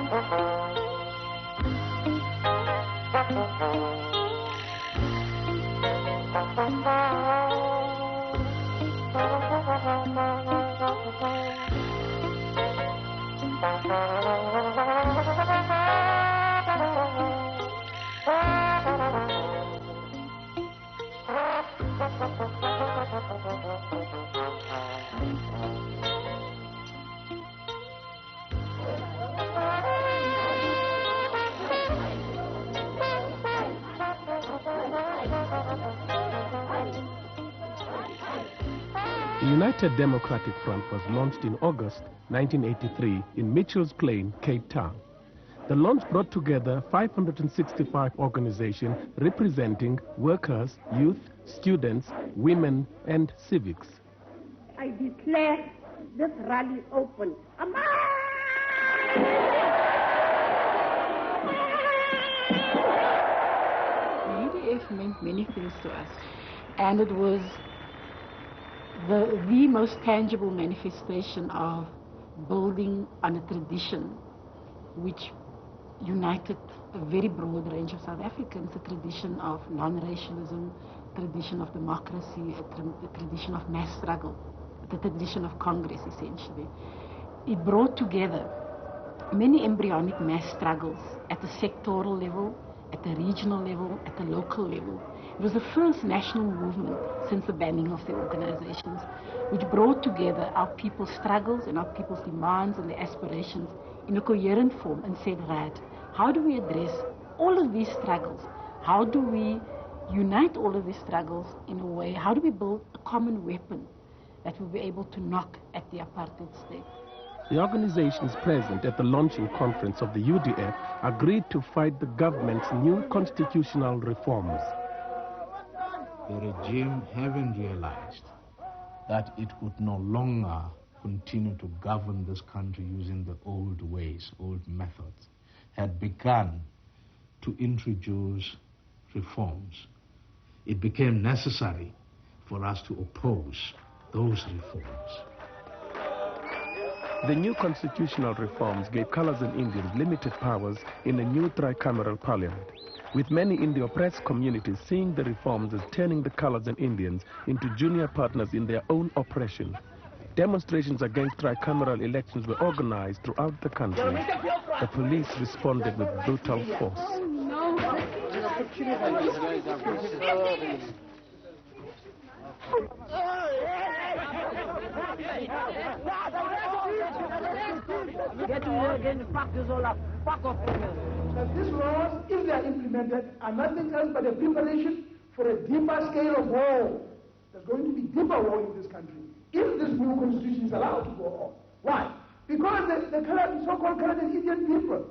The United Democratic Front was launched in August 1983 in Mitchell's Plain, Cape Town. The launch brought together 565 organizations representing workers, youth, students, women, and civics. I declare this rally open. The UDF meant many things to us, and it was the most tangible manifestation of building on a tradition which united a very broad range of South Africans, a tradition of non-racialism, a tradition of democracy, a tradition of mass struggle, the tradition of Congress, essentially. It brought together many embryonic mass struggles at the sectoral level, at the regional level, at the local level. It was the first national movement since the banning of the organizations, which brought together our people's struggles and our people's demands and their aspirations in a coherent form and said, right, how do we address all of these struggles? How do we unite all of these struggles in a way? How do we build a common weapon that will be able to knock at the apartheid state? The organizations present at the launching conference of the UDF agreed to fight the government's new constitutional reforms. The regime, having realized that it could no longer continue to govern this country using the old ways, old methods, had begun to introduce reforms. It became necessary for us to oppose those reforms. The new constitutional reforms gave colors and Indians limited powers in a new tricameral parliament, with many in the oppressed communities seeing the reforms as turning the colors and Indians into junior partners in their own oppression. Demonstrations against tricameral elections were organized throughout the country. The police responded with brutal force. These laws, if they are implemented, are nothing else but a preparation for a deeper scale of war. There's going to be deeper war in this country if this new constitution is allowed to go on. Why? Because the so-called colored Indian people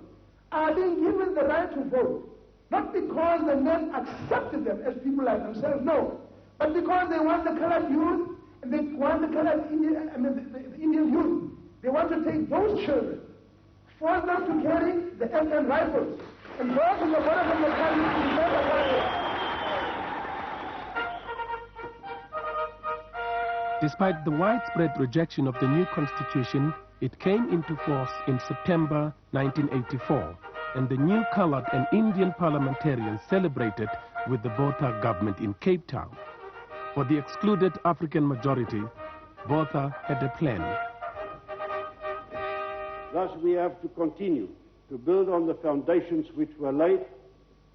are being given the right to vote, not because the men accepted them as people like themselves, no, but because they want the colored youth, and they want the colored Indian, the Indian youth. They want to take those children, force them to carry the FN rifles, and go to the borders of the country to defend the country. Despite the widespread rejection of the new constitution, it came into force in September 1984, and the new colored and Indian parliamentarians celebrated with the Botha government in Cape Town. For the excluded African majority, Botha had a plan. Thus, we have to continue to build on the foundations which were laid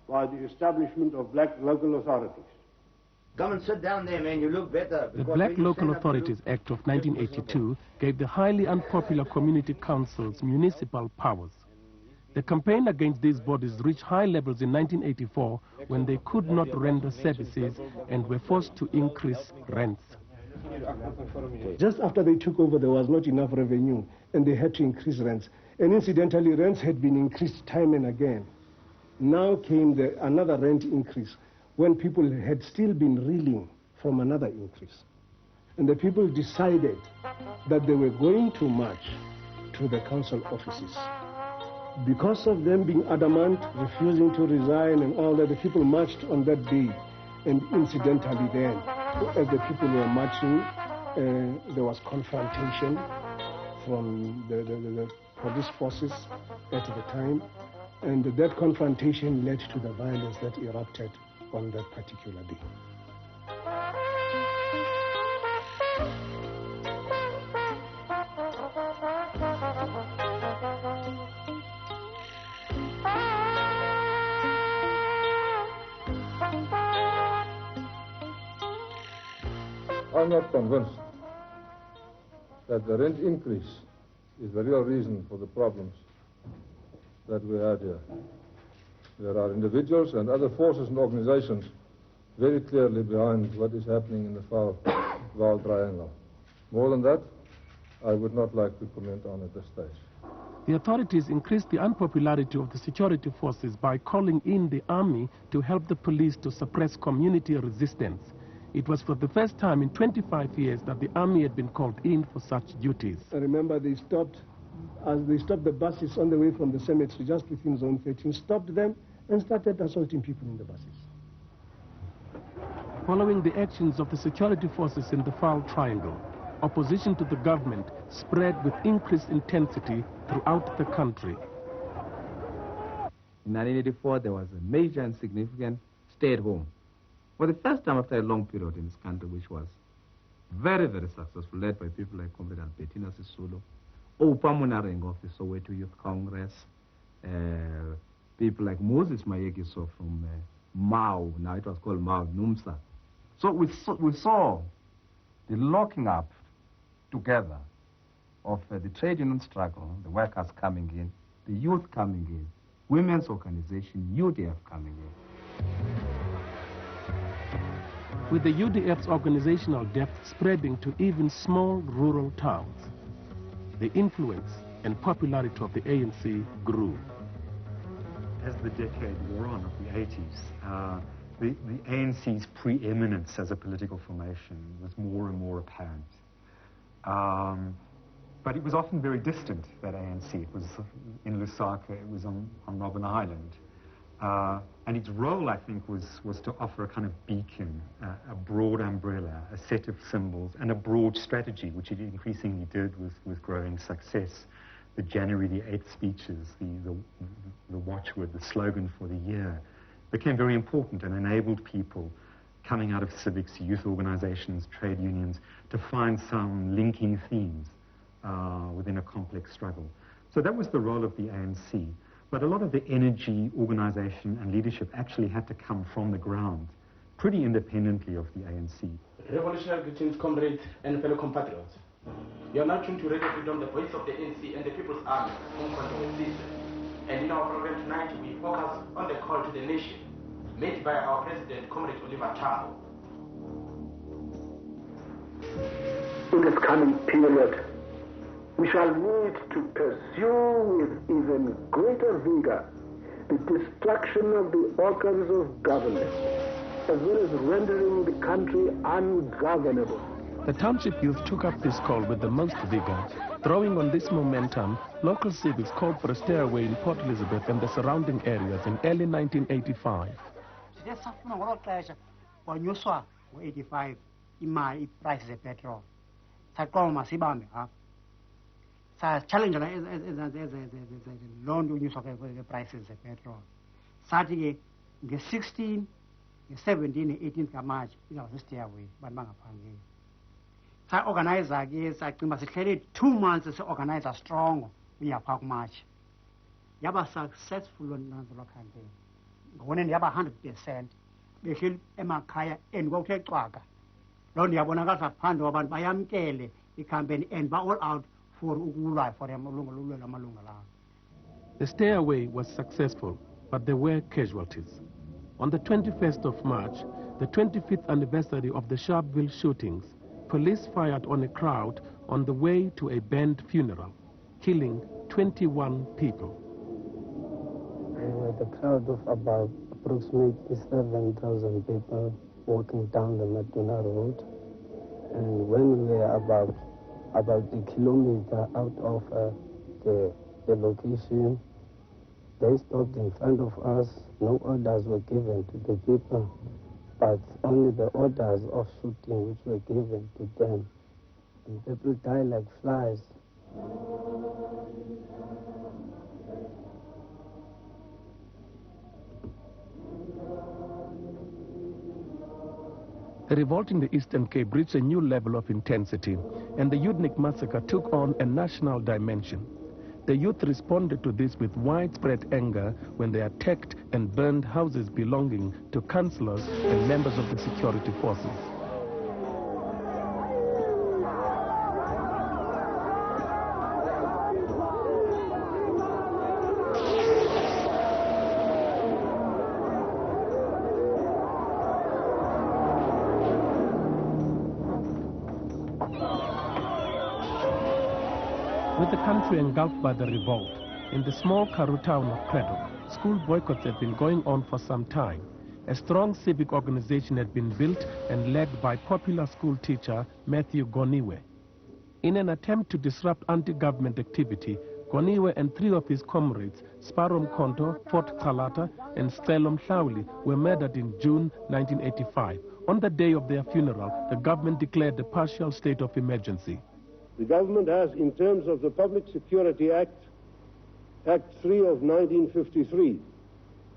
by the establishment of black local authorities. Come and sit down there, man. You look better. The Black Local Authorities Act of 1982 gave the highly unpopular community councils municipal powers. The campaign against these bodies reached high levels in 1984 when they could not render services and were forced to increase rents. Just after they took over, there was not enough revenue and they had to increase rents. And incidentally, rents had been increased time and again. Now came another rent increase when people had still been reeling from another increase. And the people decided that they were going to march to the council offices. Because of them being adamant, refusing to resign and all that, the people marched on that day. And incidentally then, as the people were marching, there was confrontation from the police forces at the time, and that confrontation led to the violence that erupted on that particular day. I'm not convinced that the rent increase is the real reason for the problems that we have here. There are individuals and other forces and organizations very clearly behind what is happening in the Vaal Triangle. More than that, I would not like to comment on at this stage. The authorities increased the unpopularity of the security forces by calling in the army to help the police to suppress community resistance. It was for the first time in 25 years that the army had been called in for such duties. I remember they stopped the buses on the way from the cemetery just within Zone 13, stopped them and started assaulting people in the buses. Following the actions of the security forces in the Vaal Triangle, opposition to the government spread with increased intensity throughout the country. In 1984, there was a major and significant stay-at-home. For the first time after a long period in this country, which was very, very successful, led by people like Comrade Albertina Sisulu, Oupa Munarengo of the Soweto Youth Congress, people like Moses Mayekiso from Mao, now it was called Mao Numsa. So we saw the locking up together of the trade union struggle, the workers coming in, the youth coming in, women's organization, UDF coming in. With the UDF's organizational depth spreading to even small rural towns, the influence and popularity of the ANC grew. As the decade wore on of the 80s, the ANC's preeminence as a political formation was more and more apparent. But it was often very distant, that ANC. It was in Lusaka, it was on Robben Island. And its role, I think, was to offer a kind of beacon, a broad umbrella, a set of symbols, and a broad strategy, which it increasingly did with growing success. The January the 8th speeches, the watchword, the slogan for the year, became very important and enabled people coming out of civics, youth organizations, trade unions, to find some linking themes within a complex struggle. So that was the role of the ANC. But a lot of the energy, organization, and leadership actually had to come from the ground, pretty independently of the ANC. Revolutionary greetings, comrades and fellow compatriots. You are now tuned to Radio Freedom, the voice of the ANC and the People's Army, home control system. And in our program tonight, we focus on the call to the nation, made by our President, Comrade Ulibambe. In this coming period, we shall need to pursue with even greater vigor the destruction of the organs of government, as well as rendering the country ungovernable. The township youth took up this call with the most vigor. Drawing on this momentum, local civics called for a stay-away in Port Elizabeth and the surrounding areas in early 1985. Challenge long use of the prices of petrol. Starting the 16th, the 17th, 18th March, you know, stay away, but Mangapangi. So organizer is I must carry 2 months to organize a strong we are Park March. Yaba successful on the local campaign. Going in Yaba 100%, they kill Emma Kaya and go take Twaga. Long Yabonagasa Pandoban Bayam Kele, the campaign and all out. The stay-away was successful, but there were casualties. On the 21st of March, the 25th anniversary of the Sharpeville shootings, police fired on a crowd on the way to a band funeral, killing 21 people. The crowd of about approximately 7,000 people walking down the Maduna Road, and when we were about a kilometer out of the location, they stopped in front of us. No orders were given to the people, but only the orders of shooting which were given to them. And people die like flies. The revolt in the Eastern Cape reached a new level of intensity, and the Udnik massacre took on a national dimension. The youth responded to this with widespread anger when they attacked and burned houses belonging to councillors and members of the security forces. With the country engulfed by the revolt, in the small Karoo town of Credo, school boycotts have been going on for some time. A strong civic organization had been built and led by popular school teacher Matthew Goniwe. In an attempt to disrupt anti-government activity, Goniwe and 3 of his comrades, Sparom Konto, Fort Kalata, and Stelom Hlauli, were murdered in June 1985. On the day of their funeral, the government declared a partial state of emergency. The government has, in terms of the Public Security Act, Act 3 of 1953,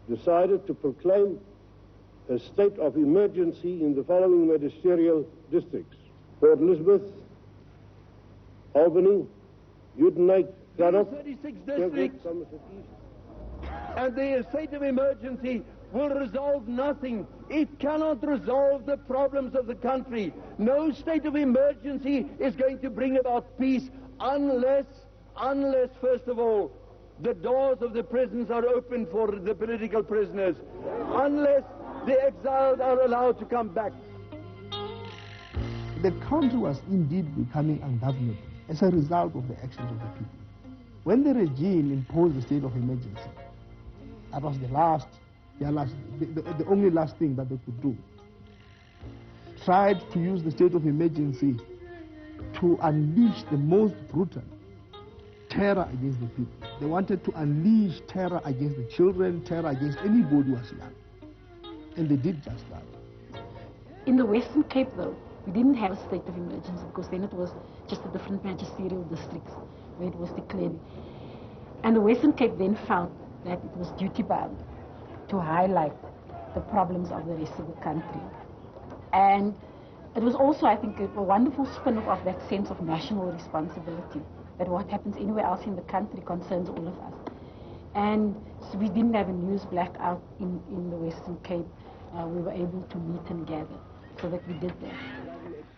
decided to proclaim a state of emergency in the following magisterial districts: Port Elizabeth, Albany, Udenake, Cradock, 36 districts, and the state of emergency will resolve nothing. It cannot resolve the problems of the country. No state of emergency is going to bring about peace unless, first of all, the doors of the prisons are open for the political prisoners, unless the exiled are allowed to come back. The country was indeed becoming ungovernable as a result of the actions of the people. When the regime imposed the state of emergency, that was the only last thing that they could do. Tried to use the state of emergency to unleash the most brutal terror against the people. They wanted to unleash terror against the children, terror against anybody who was young. And they did just that. In the Western Cape, though, we didn't have a state of emergency because then it was just the different magisterial districts where it was declared. And the Western Cape then felt that it was duty-bound to highlight the problems of the rest of the country. And it was also, I think, a wonderful spin-off of that sense of national responsibility, that what happens anywhere else in the country concerns all of us. And so we didn't have a news blackout in the Western Cape. We were able to meet and gather, so that we did that.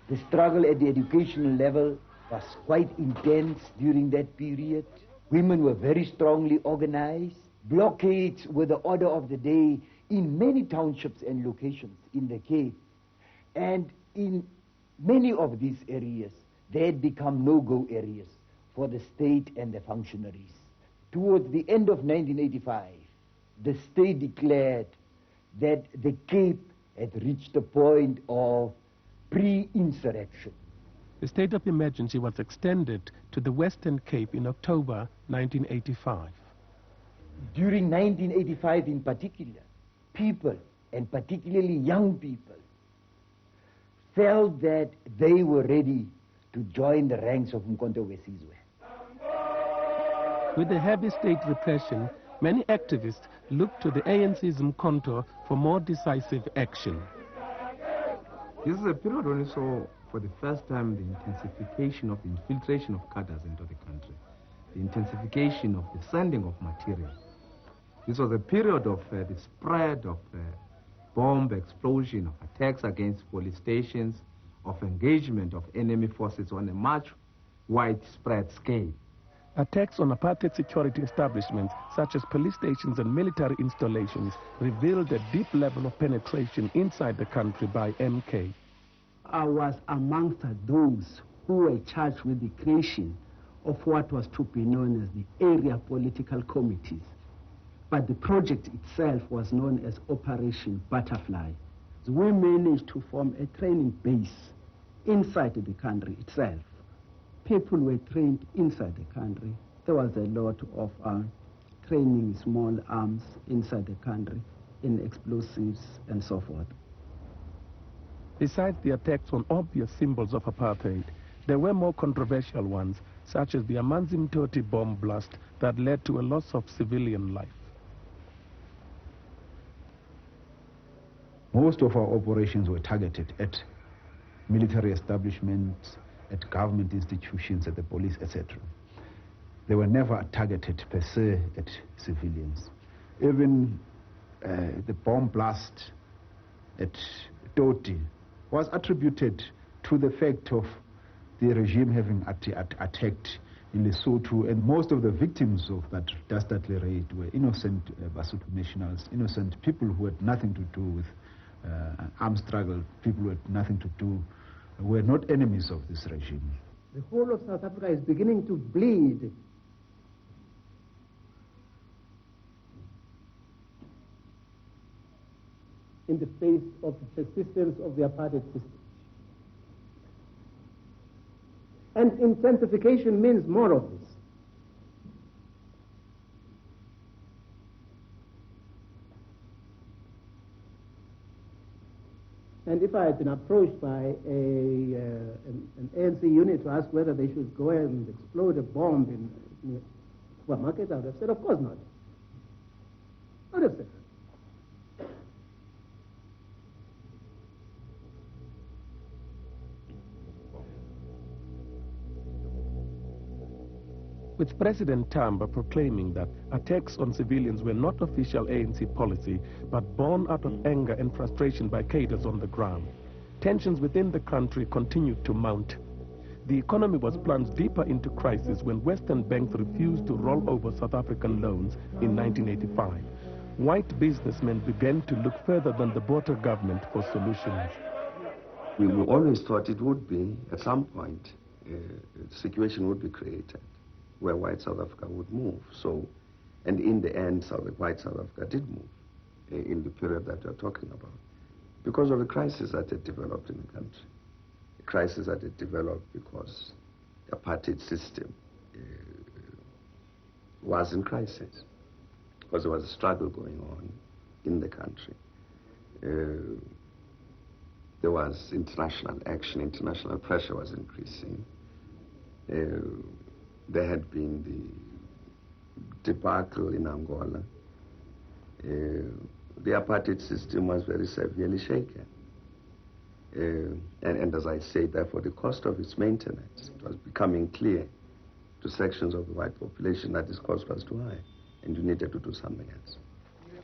The struggle at the educational level was quite intense during that period. Women were very strongly organized. Blockades were the order of the day in many townships and locations in the Cape. And in many of these areas, they had become no-go areas for the state and the functionaries. Towards the end of 1985, the state declared that the Cape had reached a point of pre-insurrection. The state of emergency was extended to the Western Cape in October 1985. During 1985 in particular, people, and particularly young people, felt that they were ready to join the ranks of Umkhonto weSizwe. With the heavy state repression, many activists looked to the ANC's Umkhonto for more decisive action. This is a period when we saw for the first time the intensification of the infiltration of cadres into the country, the intensification of the sending of material. This was a period of the spread of bomb explosion, of attacks against police stations, of engagement of enemy forces on a much widespread scale. Attacks on apartheid security establishments, such as police stations and military installations, revealed a deep level of penetration inside the country by MK. I was amongst those who were charged with the creation of what was to be known as the area political committees. But the project itself was known as Operation Butterfly. So we managed to form a training base inside the country itself. People were trained inside the country. There was a lot of training small arms inside the country in explosives and so forth. Besides the attacks on obvious symbols of apartheid, there were more controversial ones, such as the Amanzimtoti bomb blast that led to a loss of civilian life. Most of our operations were targeted at military establishments, at government institutions, at the police, etc. They were never targeted per se at civilians. Even the bomb blast at Toti was attributed to the fact of the regime having attacked in Lesotho, and most of the victims of that dastardly raid were innocent Basotho nationals, innocent people who had nothing to do with armed struggle, people who had nothing to do, were not enemies of this regime. The whole of South Africa is beginning to bleed. In the face of the persistence of the apartheid system. And intensification means more of this. And if I had been approached by an ANC unit to ask whether they should go and explode a bomb in the supermarket, I would have said, of course not. I would have said. With President Tamba proclaiming that attacks on civilians were not official ANC policy, but born out of anger and frustration by cadres on the ground. Tensions within the country continued to mount. The economy was plunged deeper into crisis when Western banks refused to roll over South African loans in 1985. White businessmen began to look further than the Botha government for solutions. We always thought it would be, at some point, a situation would be created where white South Africa would move. So, and in the end, white South Africa did move in the period that you're talking about, because of the crisis that had developed in the country. The crisis that had developed because the apartheid system was in crisis, because there was a struggle going on in the country. There was international action, international pressure was increasing. There had been the debacle in Angola. The apartheid system was very severely shaken. And as I say, therefore, the cost of its maintenance, it was becoming clear to sections of the white population that this cost was too high, and you needed to do something else.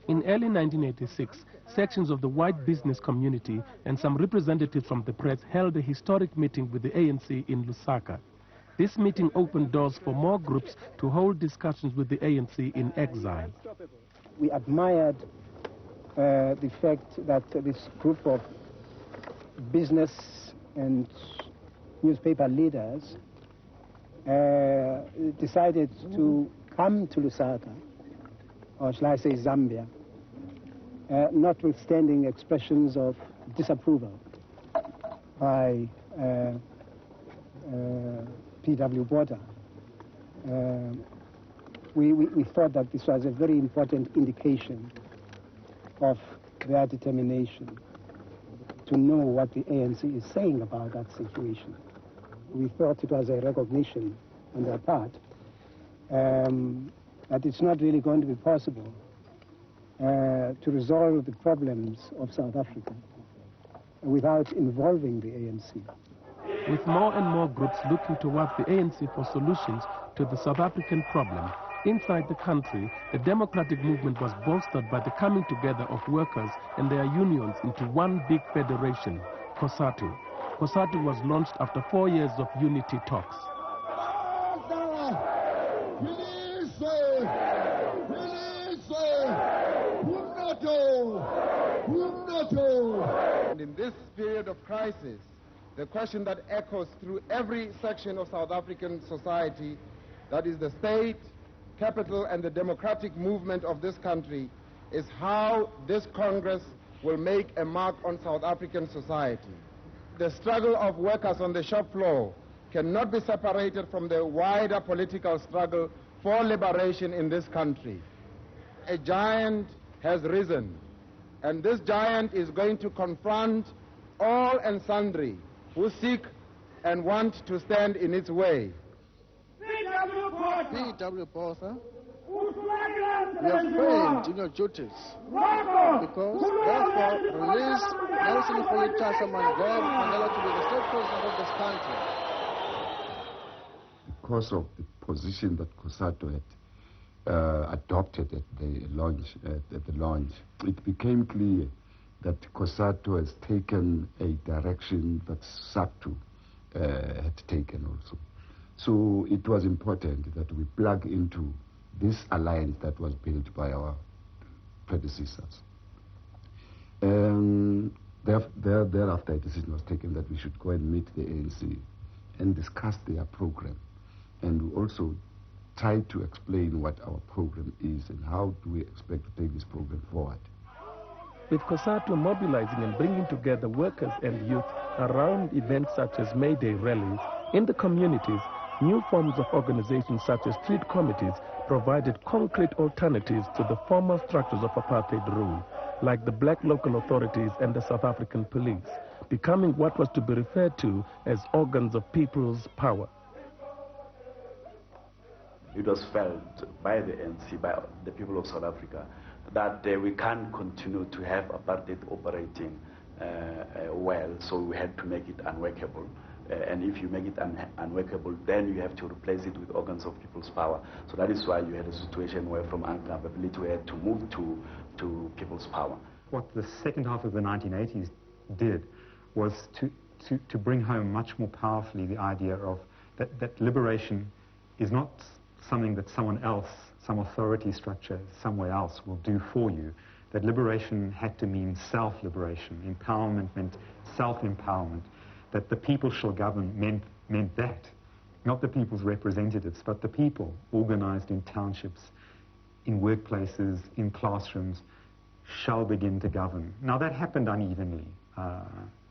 In early 1986, sections of the white business community and some representatives from the press held a historic meeting with the ANC in Lusaka. This meeting opened doors for more groups to hold discussions with the ANC in exile. We admired the fact that this group of business and newspaper leaders decided to come to Lusaka, or shall I say Zambia, notwithstanding expressions of disapproval by P.W. Botha. We thought that this was a very important indication of their determination to know what the ANC is saying about that situation. We thought it was a recognition on their part that it's not really going to be possible to resolve the problems of South Africa without involving the ANC. With more and more groups looking towards the ANC for solutions to the South African problem, inside the country, the democratic movement was bolstered by the coming together of workers and their unions into one big federation, COSATU. COSATU was launched after 4 years of unity talks. And in this period of crisis, the question that echoes through every section of South African society, that is the state, capital, and the democratic movement of this country, is how this Congress will make a mark on South African society. The struggle of workers on the shop floor cannot be separated from the wider political struggle for liberation in this country. A giant has risen, and this giant is going to confront all and sundry who seek and want to stand in its way. P.W. Botha You have failed in your duties because, therefore, release Nelson Politasa Mandela to be the state president of this country. Because of the position that COSATU had adopted at the launch, it became clear that COSATU has taken a direction that SACTU had taken also. So it was important that we plug into this alliance that was built by our predecessors. Thereafter, a decision was taken that we should go and meet the ANC and discuss their program, and we also try to explain what our program is and how do we expect to take this program forward. With COSATU mobilizing and bringing together workers and youth around events such as May Day rallies, in the communities, new forms of organizations such as street committees provided concrete alternatives to the former structures of apartheid rule, like the black local authorities and the South African police, becoming what was to be referred to as organs of people's power. It was felt by the ANC, by the people of South Africa, that we can't continue to have apartheid operating well, so we had to make it unworkable. And if you make it unworkable, then you have to replace it with organs of people's power. So that is why you had a situation where from uncapability we had to move to people's power. What the second half of the 1980s did was to bring home much more powerfully the idea of that liberation is not something that someone else, some authority structure somewhere else will do for you. That liberation had to mean self-liberation. Empowerment meant self-empowerment. That the people shall govern meant that. Not the people's representatives, but the people organized in townships, in workplaces, in classrooms, shall begin to govern. Now that happened unevenly.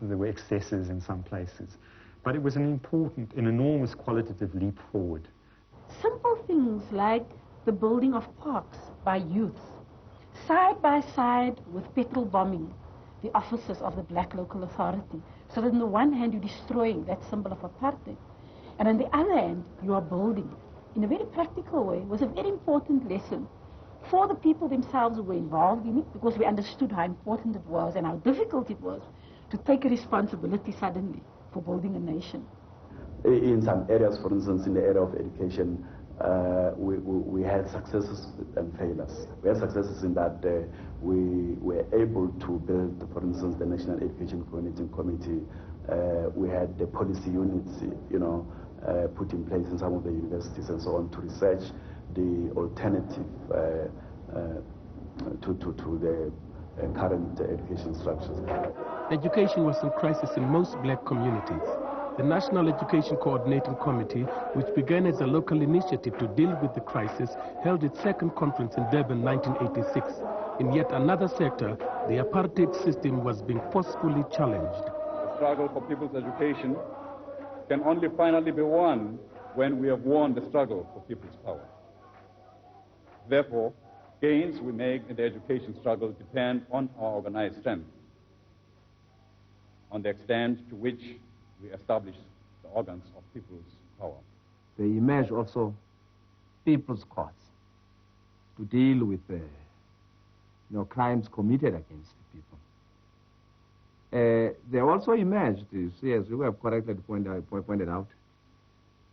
There were excesses in some places. But it was an enormous qualitative leap forward. Simple things like the building of parks by youths, side by side with petrol bombing the offices of the black local authority. So that on the one hand, you're destroying that symbol of apartheid, and on the other hand, you are building it. In a very practical way, it was a very important lesson for the people themselves who were involved in it, because we understood how important it was and how difficult it was to take a responsibility suddenly for building a nation. In some areas, for instance, in the area of education, we had successes and failures. We had successes in that we were able to build, for instance, the National Education Coordinating Committee. We had the policy units, put in place in some of the universities and so on to research the alternative to the current education structures. Education was in crisis in most black communities. The National Education Coordinating Committee, which began as a local initiative to deal with the crisis, held its second conference in Durban 1986. In yet another sector, the apartheid system was being forcefully challenged. The struggle for people's education can only finally be won when we have won the struggle for people's power. Therefore, gains we make in the education struggle depend on our organized strength, on the extent to which we establish the organs of people's power. They emerge also people's courts to deal with crimes committed against the people. They also emerged, you see, as you have correctly pointed out,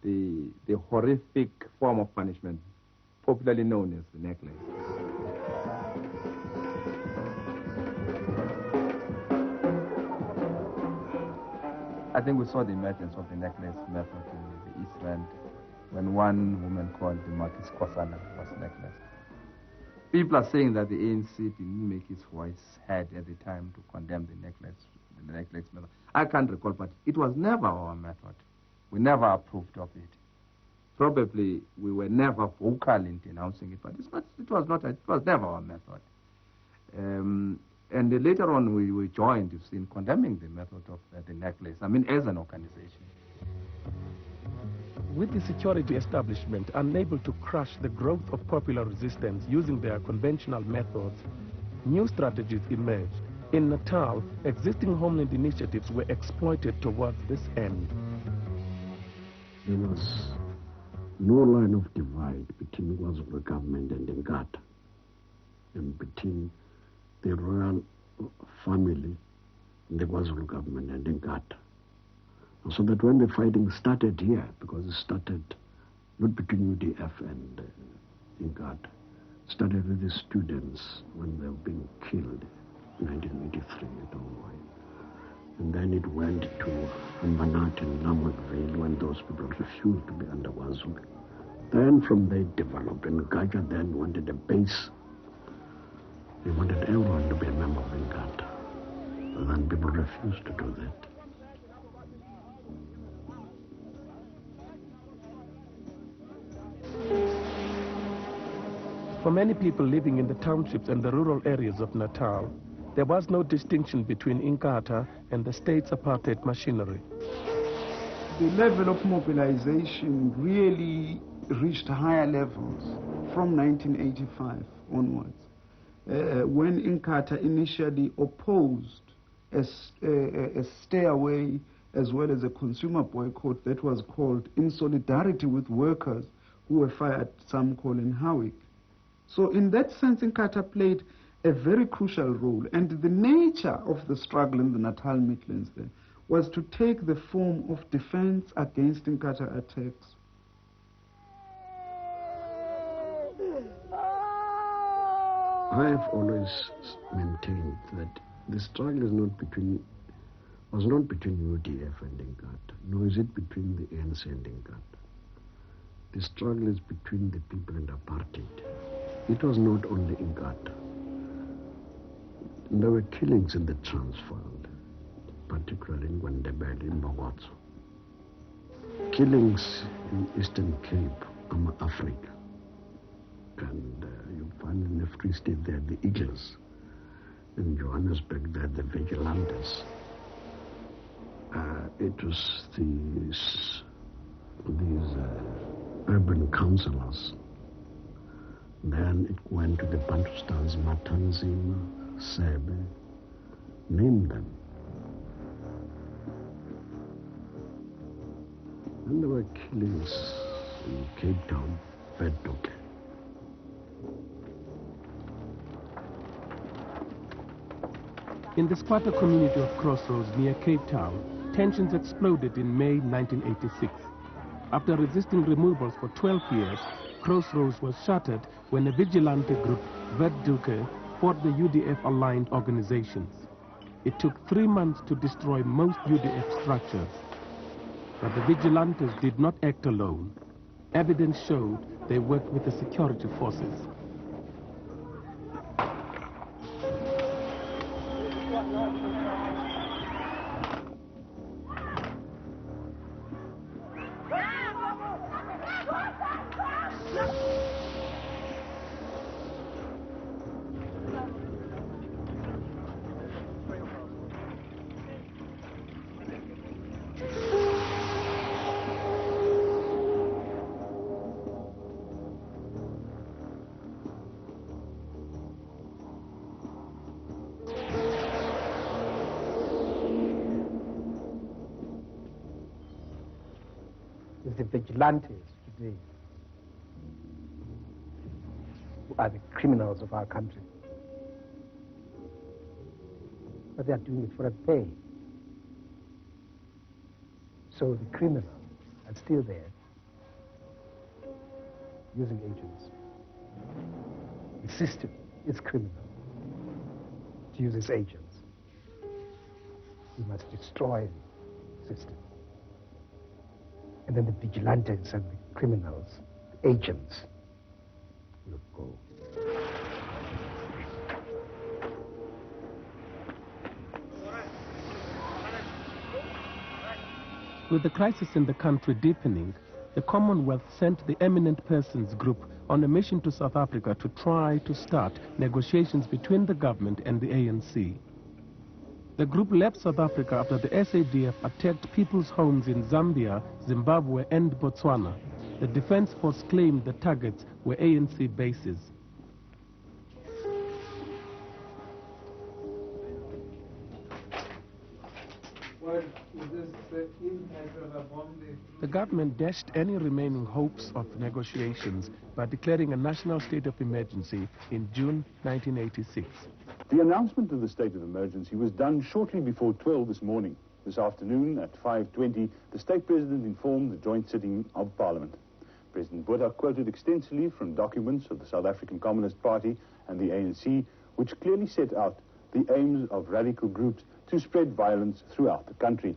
the horrific form of punishment popularly known as the necklace. I think we saw the emergence of the necklace method in the East Rand when one woman called the Marquis Kosana was necklaced. People are saying that the ANC didn't make its voice heard at the time to condemn the necklace method. I can't recall, but it was never our method. We never approved of it. Probably we were never vocal in denouncing it, but it was never our method. And later on, we joined in condemning the method of the necklace, as an organization. With the security establishment unable to crush the growth of popular resistance using their conventional methods, new strategies emerged. In Natal, existing homeland initiatives were exploited towards this end. There was no line of divide between KwaZulu government and Inkatha, and between the royal family and the KwaZulu government and Inkatha. So that when the fighting started here, because it started not between UDF and Inkatha, it started with the students when they were being killed in 1983 at Ongwe. And then it went to Ambanat and Namakville when those people refused to be under KwaZulu. Then from there it developed, and Gaja then wanted a base. They wanted everyone to be a member of Inkatha. And then people refused to do that. For many people living in the townships and the rural areas of Natal, there was no distinction between Inkatha and the state's apartheid machinery. The level of mobilization really reached higher levels from 1985 onwards, when Inkatha initially opposed a stay-away as well as a consumer boycott that was called in solidarity with workers who were fired, some call in Howick. So in that sense, Inkatha played a very crucial role, and the nature of the struggle in the Natal Midlands there was to take the form of defense against Inkatha attacks. I have always maintained that the struggle was not between UDF and Inkatha, nor is it between the ANC and Inkatha. The struggle is between the people and apartheid. It was not only Inkatha. There were killings in the Transvaal, particularly in Gwandebele, in Bogotso. Killings in Eastern Cape, Africa. And you find in the Free State there the Eagles. In Johannesburg there the Vigilantes. It was these urban councillors. Then it went to the Bantustans, Matanzima, Sebe, name them. And there were killings in Cape Town, Beddock. In the squatter community of Crossroads near Cape Town, tensions exploded in May 1986. After resisting removals for 12 years, Crossroads was shattered when a vigilante group, Verdulke, fought the UDF-aligned organizations. It took 3 months to destroy most UDF structures. But the vigilantes did not act alone. Evidence showed they worked with the security forces. The vigilantes today who are the criminals of our country. But they are doing it for a pay. So the criminal are still there, using agents. The system is criminal. It uses agents. We must destroy the system. And then the vigilantes and the criminals, the agents, will go. With the crisis in the country deepening, the Commonwealth sent the Eminent Persons Group on a mission to South Africa to try to start negotiations between the government and the ANC. The group left South Africa after the SADF attacked people's homes in Zambia, Zimbabwe and Botswana. The Defense Force claimed the targets were ANC bases. What is this? The government dashed any remaining hopes of negotiations by declaring a national state of emergency in June 1986. The announcement of the state of emergency was done shortly before 12 this morning. This afternoon at 5:20, the state president informed the joint sitting of Parliament. President Botha quoted extensively from documents of the South African Communist Party and the ANC, which clearly set out the aims of radical groups to spread violence throughout the country.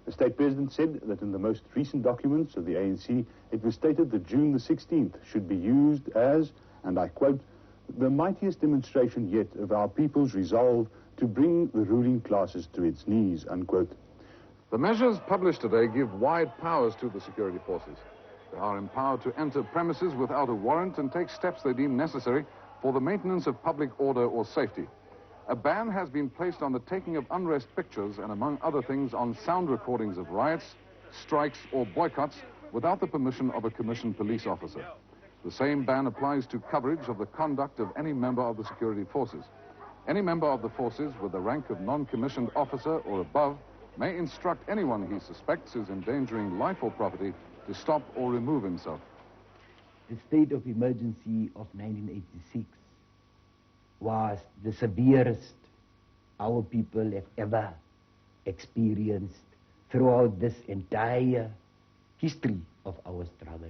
The state president said that in the most recent documents of the ANC, it was stated that June the 16th should be used as, and I quote, the mightiest demonstration yet of our people's resolve to bring the ruling classes to its knees, unquote. The measures published today give wide powers to the security forces. They are empowered to enter premises without a warrant and take steps they deem necessary for the maintenance of public order or safety. A ban has been placed on the taking of unrest pictures and, among other things, on sound recordings of riots, strikes or boycotts without the permission of a commissioned police officer. The same ban applies to coverage of the conduct of any member of the security forces. Any member of the forces with the rank of non-commissioned officer or above may instruct anyone he suspects is endangering life or property to stop or remove himself. The state of emergency of 1986 was the severest our people have ever experienced throughout this entire history of our struggle.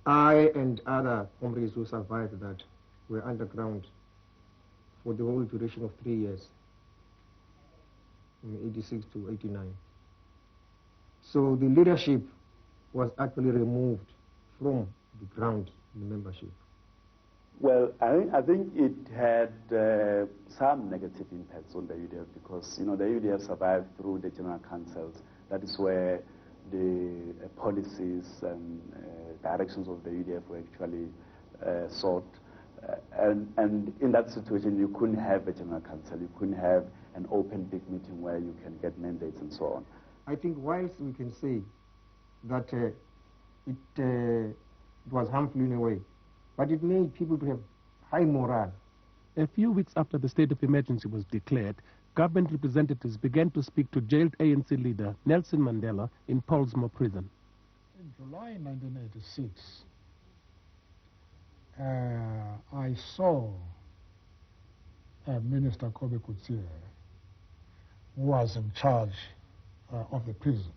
I and other comrades who survived that were underground for the whole duration of 3 years, from 86 to 89. So the leadership was actually removed from the ground in the membership. Well, I think it had some negative impacts on the UDF because, you know, the UDF survived through the general councils. That is where the policies and directions of the UDF were actually sought. And in that situation, you couldn't have a general council. You couldn't have an open big meeting where you can get mandates and so on. I think whilst we can say that it was harmful in a way, but it made people to have high morale. A few weeks after the state of emergency was declared, government representatives began to speak to jailed ANC leader Nelson Mandela in Pollsmoor prison. In July 1986, I saw Minister Kobe Kutsie, who was in charge of the prisons.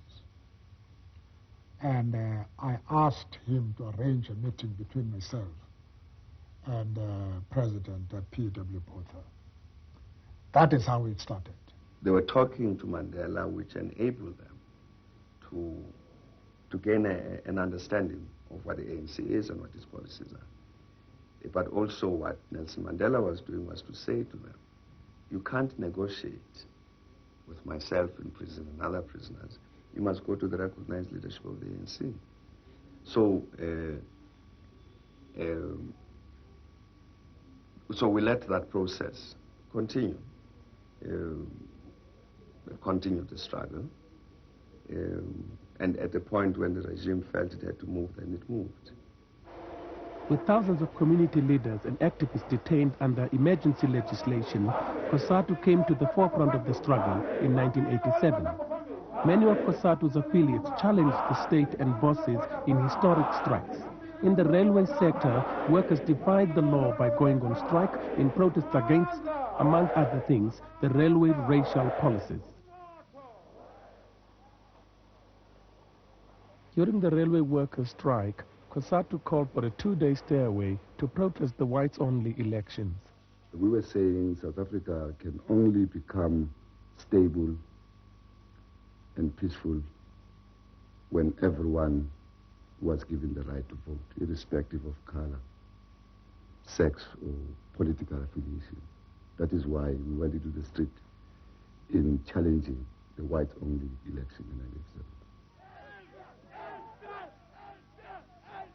And I asked him to arrange a meeting between myself and President P.W. Botha. That is how it started. They were talking to Mandela, which enabled them to gain an understanding of what the ANC is and what its policies are. But also what Nelson Mandela was doing was to say to them, you can't negotiate with myself in prison and other prisoners. You must go to the recognized leadership of the ANC. So we let that process continue, continue the struggle. And at the point when the regime felt it had to move, then it moved. With thousands of community leaders and activists detained under emergency legislation, COSATU came to the forefront of the struggle in 1987. Many of COSATU's affiliates challenged the state and bosses in historic strikes. In the railway sector, workers defied the law by going on strike in protest against, among other things, the railway racial policies. During the railway workers' strike, COSATU called for a 2-day stay away to protest the whites-only elections. We were saying South Africa can only become stable and peaceful when everyone was given the right to vote, irrespective of color, sex, or political affiliation. That is why we went into the street in challenging the whites-only election in 1997.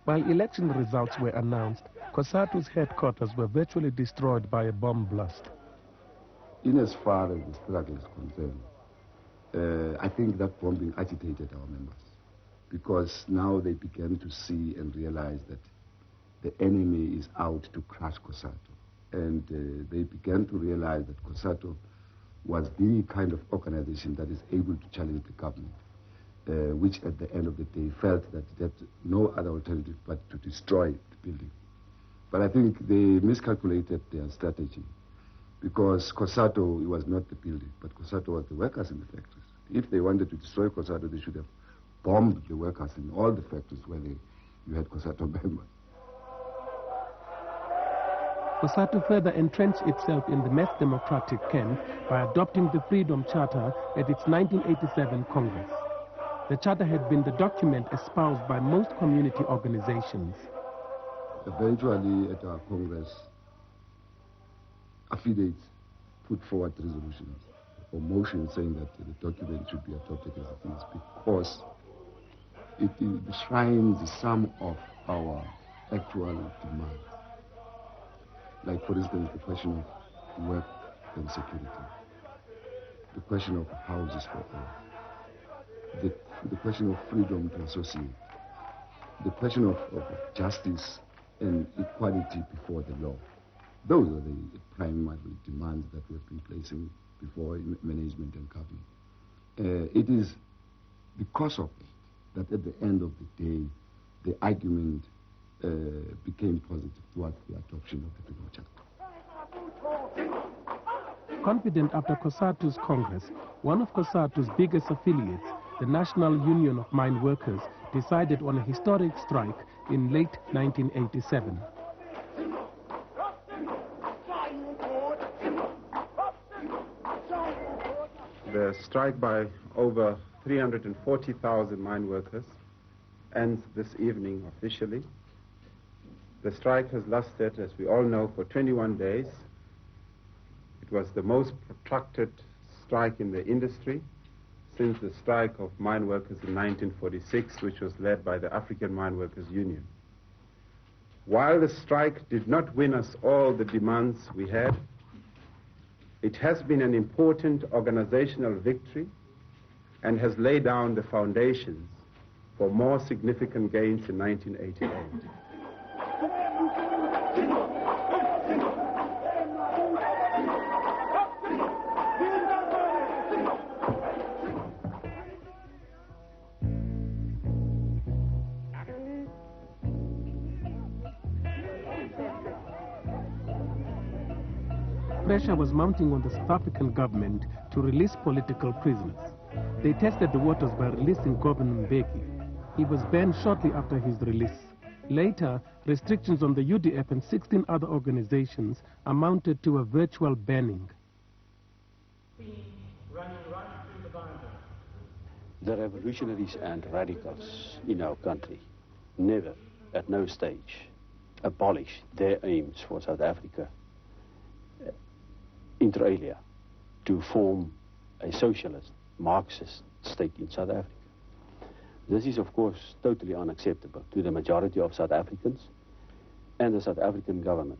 While election results were announced, COSATU's headquarters were virtually destroyed by a bomb blast. In as far as the struggle is concerned, I think that bombing agitated our members because now they began to see and realize that the enemy is out to crush COSATU. And they began to realize that COSATU was the kind of organization that is able to challenge the government, which at the end of the day felt that it had no other alternative but to destroy the building. But I think they miscalculated their strategy, because COSATU was not the building, but COSATU was the workers in the factories. If they wanted to destroy COSATU, they should have bombed the workers in all the factories where you had COSATU members. COSATU further entrenched itself in the mass democratic camp by adopting the Freedom Charter at its 1987 Congress. The charter had been the document espoused by most community organizations. Eventually, at our Congress, affiliates put forward resolutions or motions saying that the document should be adopted as it is, because it enshrines some of our actual demands. Like, for instance, the question of work and security, the question of houses for all, the question of freedom to associate, the question of justice and equality before the law. Those are the primary demands that we have been placing before in management and government. It is because of that at the end of the day, the argument became positive towards the adoption of the Freedom Charter. Confident after COSATU's Congress, one of COSATU's biggest affiliates, the National Union of Mine Workers, decided on a historic strike in late 1987. The strike by over 340,000 mine workers ends this evening officially. The strike has lasted, as we all know, for 21 days. It was the most protracted strike in the industry since the strike of mine workers in 1946, which was led by the African Mine Workers Union. While the strike did not win us all the demands we had, it has been an important organizational victory and has laid down the foundations for more significant gains in 1988. Pressure was mounting on the South African government to release political prisoners. They tested the waters by releasing Governor Mbeki. He was banned shortly after his release. Later, restrictions on the UDF and 16 other organizations amounted to a virtual banning. The revolutionaries and radicals in our country never, at no stage, abolished their aims for South Africa, inter alia, to form a socialist, Marxist state in South Africa. This is, of course, totally unacceptable to the majority of South Africans, and the South African government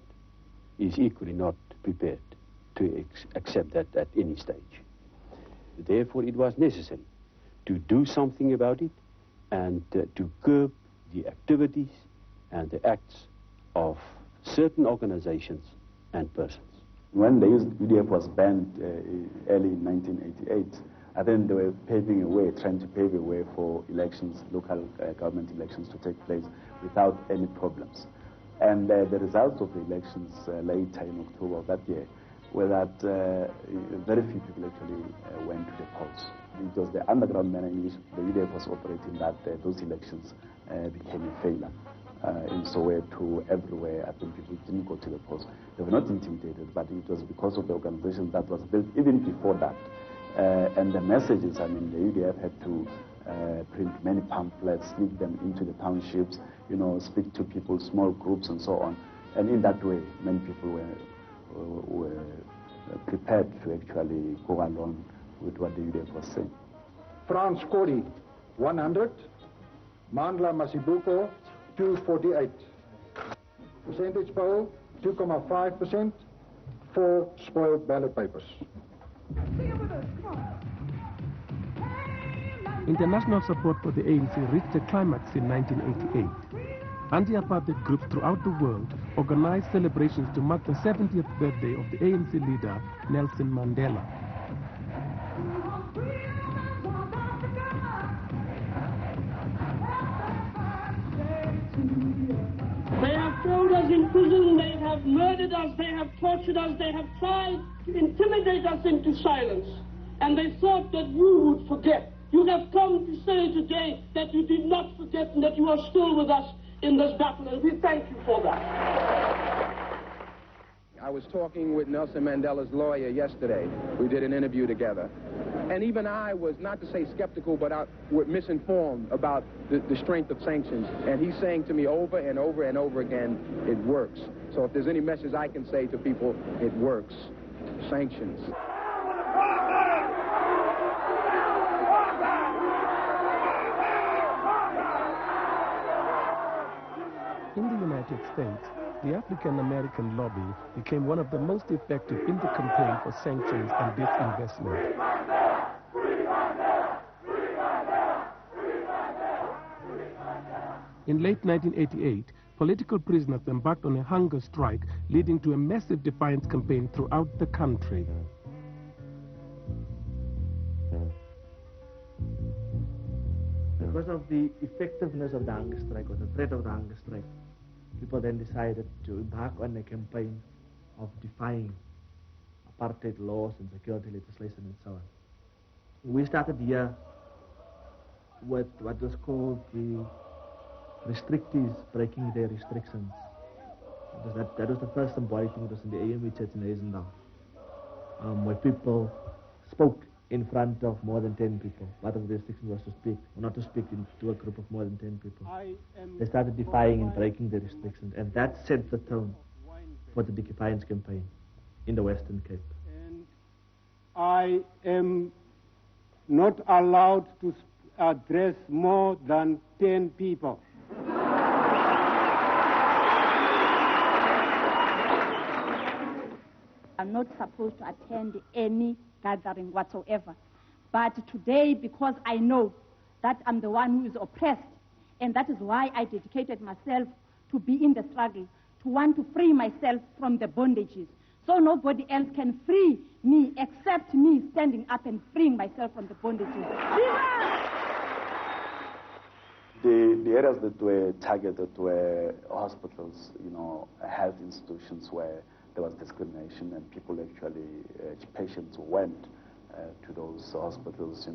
is equally not prepared to accept that at any stage. Therefore, it was necessary to do something about it and to curb the activities and the acts of certain organizations and persons. When the UDF was banned early in 1988, I think they were paving a way, trying to pave a way for elections, local government elections to take place without any problems. And the results of the elections later in October of that year were that very few people actually went to the polls. It was the underground manner in which the UDF was operating that those elections became a failure. In Soweto, everywhere, I think people didn't go to the polls. They were not intimidated, but it was because of the organization that was built even before that. And the messages, I mean, the UDF had to print many pamphlets, sneak them into the townships, you know, speak to people, small groups and so on. And in that way, many people were prepared to actually go along with what the UDF was saying. France Kori, 100. Mandla Masibuko, 248. Percentage poll, 2.5%. 4 spoiled ballot papers. International support for the ANC reached a climax in 1988. Anti-apartheid groups throughout the world organized celebrations to mark the 70th birthday of the ANC leader, Nelson Mandela. in prison, they have murdered us, they have tortured us, they have tried to intimidate us into silence. And they thought that you would forget. You have come to say today that you did not forget and that you are still with us in this battle, and we thank you for that. I was talking with Nelson Mandela's lawyer yesterday. We did an interview together. And even I was, not to say skeptical, but misinformed about the strength of sanctions. And he's saying to me over and over and over again, it works. So if there's any message I can say to people, it works. Sanctions. In the United States, the African-American lobby became one of the most effective in the campaign for sanctions and disinvestment. In late 1988, political prisoners embarked on a hunger strike, leading to a massive defiance campaign throughout the country. Because of the effectiveness of the hunger strike, or the threat of the hunger strike, people then decided to embark on a campaign of defying apartheid laws and security legislation and so on. We started here with what was called the restrictees breaking their restrictions. That was the first symbolic thing. It was in the AME Church in Eisenhower, where people spoke in front of more than 10 people. Part of the restriction was to speak, or not to speak to a group of more than 10 people. They started defying and breaking the restrictions, and that set the tone for the defiance campaign in the Western Cape. And I am not allowed to address more than 10 people. I'm not supposed to attend any gathering whatsoever. But today, because I know that I'm the one who is oppressed, and that is why I dedicated myself to be in the struggle, to want to free myself from the bondages. So nobody else can free me except me standing up and freeing myself from the bondages. The areas that were targeted were hospitals, health institutions where there was discrimination, and people actually, patients went to those hospitals,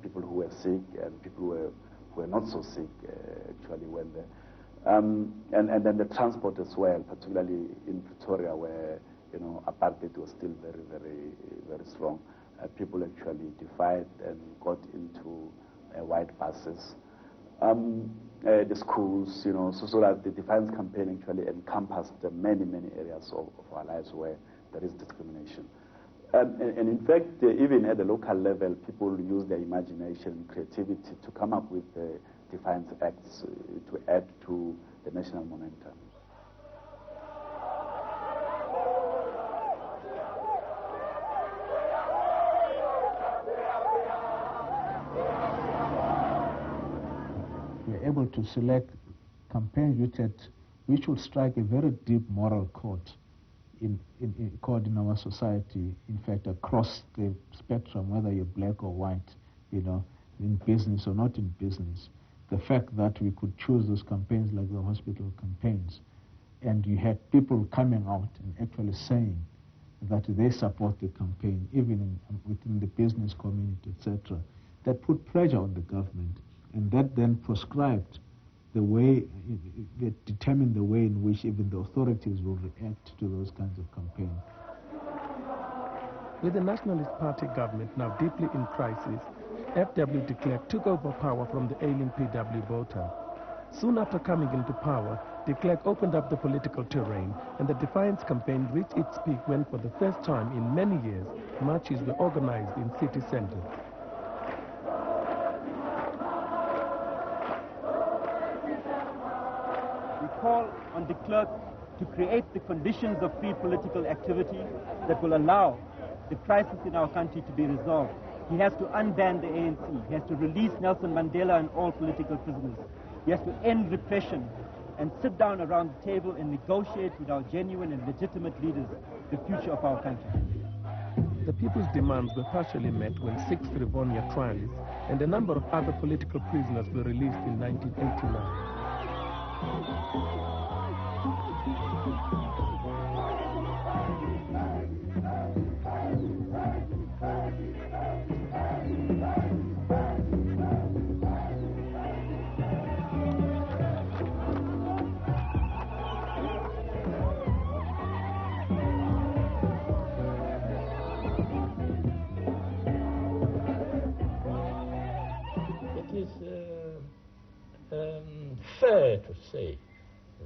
people who were sick and people who were not so sick actually went there. And then the transport as well, particularly in Pretoria where, apartheid was still very, very, very strong. People actually defied and got into white buses. The schools, so that the defiance campaign actually encompassed many, many areas of our lives where there is discrimination. And in fact, even at the local level, people use their imagination and creativity to come up with defiance acts to add to the national momentum. We are able to select campaigns which will strike a very deep moral chord in our society, in fact, across the spectrum, whether you're black or white, in business or not in business. The fact that we could choose those campaigns like the hospital campaigns, and you had people coming out and actually saying that they support the campaign, even within the business community, etc., that put pressure on the government, and that then prescribed the way, it determined the way in which even the authorities will react to those kinds of campaigns. With the Nationalist Party government now deeply in crisis, FW de Klerk took over power from the ailing PW Botha. Soon after coming into power, de Klerk opened up the political terrain, and the defiance campaign reached its peak when, for the first time in many years, marches were organized in city centers. We call on de Klerk to create the conditions of free political activity that will allow the crisis in our country to be resolved. He has to unban the ANC. He has to release Nelson Mandela and all political prisoners. He has to end repression and sit down around the table and negotiate with our genuine and legitimate leaders the future of our country. The people's demands were partially met when 6 Rivonia trialists and a number of other political prisoners were released in 1989.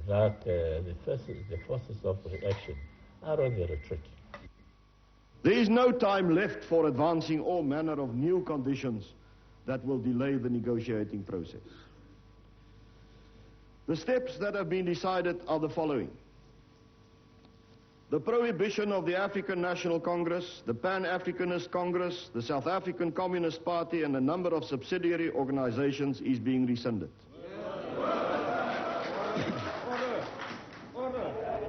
that the forces of reaction are on the retreat. There is no time left for advancing all manner of new conditions that will delay the negotiating process. The steps that have been decided are the following. The prohibition of the African National Congress, the Pan-Africanist Congress, the South African Communist Party and a number of subsidiary organizations is being rescinded.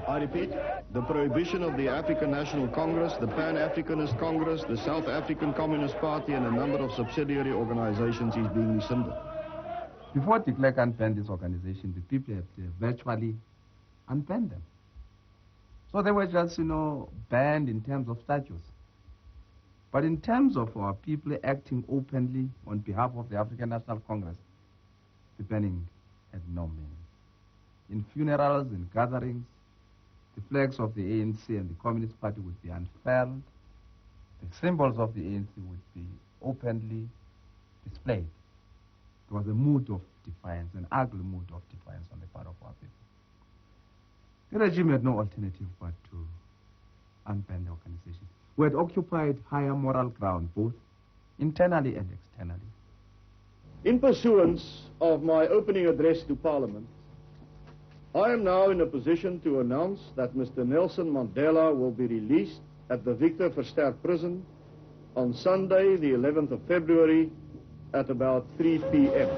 I repeat, the prohibition of the African National Congress, the Pan-Africanist Congress, the South African Communist Party and a number of subsidiary organizations is being rescinded. Before de Klerk unbanned this organization, the people have virtually unbanned them. So they were just, banned in terms of statues. But in terms of our people acting openly on behalf of the African National Congress, the banning had no meaning. In funerals, in gatherings, the flags of the ANC and the Communist Party would be unfurled. The symbols of the ANC would be openly displayed. There was a mood of defiance, an ugly mood of defiance on the part of our people. The regime had no alternative but to unban the organization. We had occupied higher moral ground, both internally and externally. In pursuance of my opening address to Parliament, I am now in a position to announce that Mr. Nelson Mandela will be released at the Victor Verster prison on Sunday, the 11th of February, at about 3 p.m.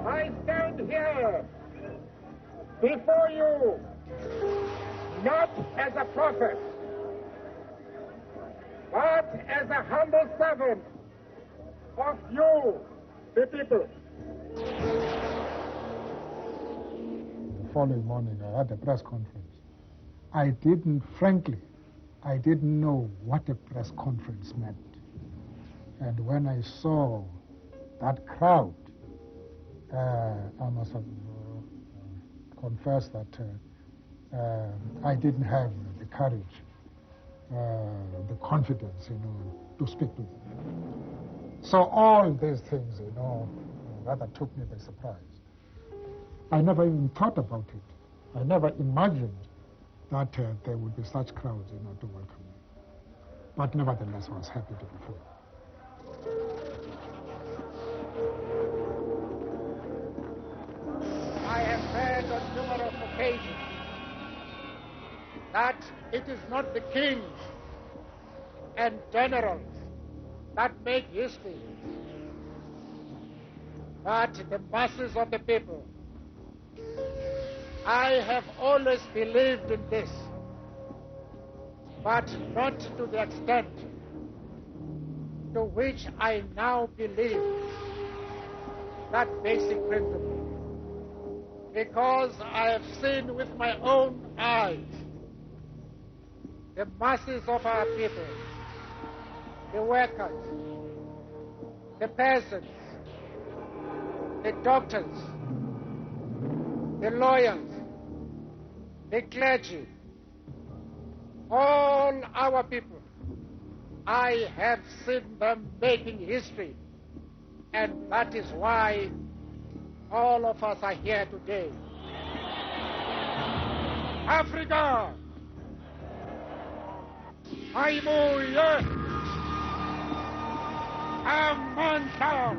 I stand here before you not as a prophet, but as a humble servant of you, the people. The following morning, I had a press conference. Frankly, I didn't know what a press conference meant. And when I saw that crowd, I must have confessed that I didn't have the courage, the confidence, to speak to them. So all these things, rather took me by surprise. I never even thought about it. I never imagined that there would be such crowds, to welcome me. But nevertheless, I was happy to be free. I have heard on numerous occasions that it is not the kings and generals that make history, but the masses of the people. I have always believed in this, but not to the extent to which I now believe that basic principle. Because I have seen with my own eyes the masses of our people, the workers, the peasants, the doctors, the lawyers, the clergy, all our people. I have seen them making history, and that is why all of us are here today. Africa! Haimuye! Amanta!